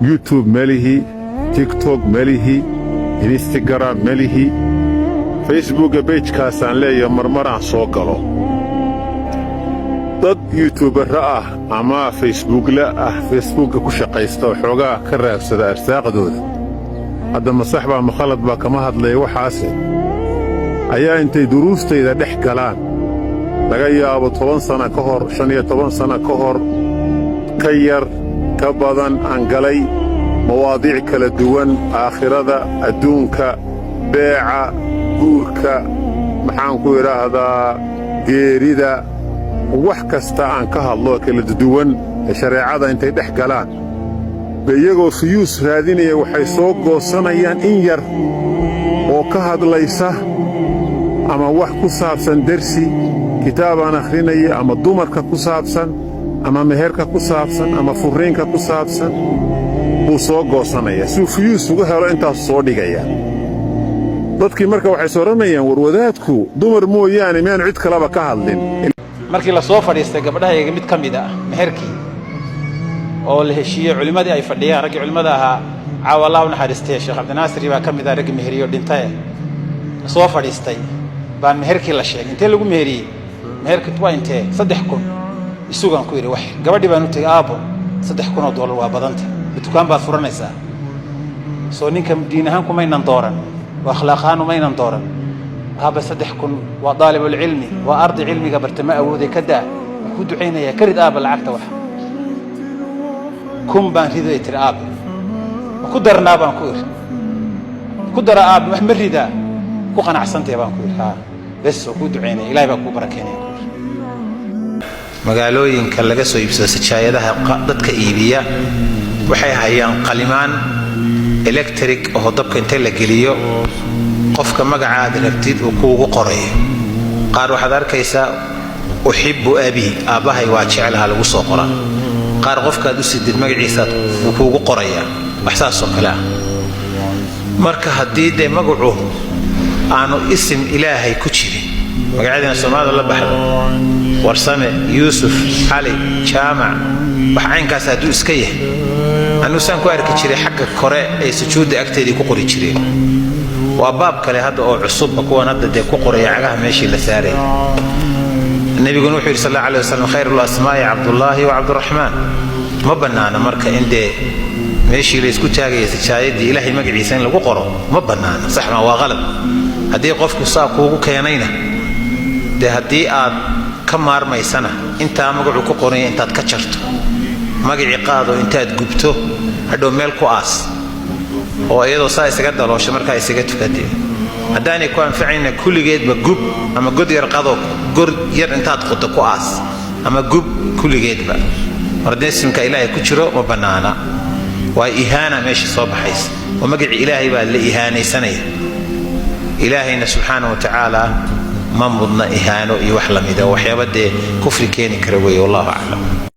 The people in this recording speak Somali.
يوتيوب ملهي، تيك توك ملهي، انستغرام ملهي، فيسبوك بيج كاسان لي مرمران سوقلو dad youtuber ama facebook la facebook ku shaqeysto xogaa ka raabsada arsaaqadooda hadda masaxba ma khalad ba kama hadlay waxaas ayaa intay duruustayda dhex galaan laga yaabo 10 sano ka hor 15 sano ka hor ka yar ka badan aan galay mawaadiic kala duwan aakhirada adduunka beeca guurka maxaan ku yiraahdaa geerida wax kasta aan ka hadlo kala duwan shariicada intay dhex galaan bayagoo fiyuus raadinaya waxay soo goosanayaan in yar oo ka hadlaysa ama wax ku saabsan darsi kitaab aan akhrinaya ama dumarka ku saabsan ama meherka ku saabsan ama furiinka ku saabsan uu soo goosanaya si fiyuus uga helo intaas soo dhigaya dadkii marka waxay soo ranayaan warwadaadku dumar mooyaane meen cid kale ba ka hadlin markii la soo fadhiistay gabadhaayga mid kamid ah meherkii oo la heshiiyay culimadii ay fadhiyaan rag culimada aha caawalaa u naxariistay Sheekh Cabdinaasir baa kamid ah rag meheriyo dhintay soo fadhiistay baan meherkii la sheegay intee lagu meheriyay meherkii waa intee 3,000 isugan ku yiri wax gabadhii baan u tagay aabo $3,000 waa badanta dukaan baad furanaysaa soo ninka diin ahaan kuma inaan dooran waa akhlaaqaan uma inaan dooran هذا 3,000 وطالب العلم وأرض علمي قبرت ما أودي كذا ودعينا يا كرد آب العقد واحد كم بان هذا يتر آب وقدرنا بان كور قدر آب محمد ردا وقنا أحسنت يا بان كور ها بس ودعينا إلهي بكو بركينا كور مقالوين كلا جسوا يبسس الشاي ده قدت كإيبيا وحي هيان قلمان إلكتريك أو ضبك انتلا جليو qofka magacaad rabtid oo kuugu qoray qaar waxa arkaysa uhibbu abi abahay waa jecelaha lagu soo qoraa qaar qofka u sidid magaciisa uu kuugu qoraya waxsaas oo kale marka hadii de magacu aanu isim ilaahay ku jirin magacaadina Soomaaliya la baxdo warsame Yusuf Ali Jaamac waxaankaas haduu iska yahay anu san ku arki jiray xagga kore ay sujuud agteedii ku qori jireen وباب كله هذا أو عصب أكون هذا ده كقرة يعجها ماشي لساري النبي يقول صلى الله عليه وسلم خير الأسماء عبد الله وعبد الرحمن ما بنانا مركا إن ده ماشي ليسكت شاقي يستشاهد إلهي مجد عيسان لو قرأ ما بنانا صح ما هو غلط هدي قفك صاق وكيانينا ده هدي كم مار ما يسنة أنت مجد كقرة أنت تكشرت مجد عقاده أنت تجبته هذا ملك قاس oo iyadoo saa isaga daloosho marka ay isaga tukatay hadaan ay ku anfacayna kulligeed ba gub ama god yar qado gor yar intaad qoto ku aas ama gub kulligeed ba wardeesimka ilaahay ku jiro ma banaana waa ihaana meesha soo baxays oo magaci ilaahay baa la ihaanaysanay ilaahayna subhanahu wa ta'ala ma mudna ihaano iyo wax lamida waxyaabade kufri keeni kara way wallahu a'lam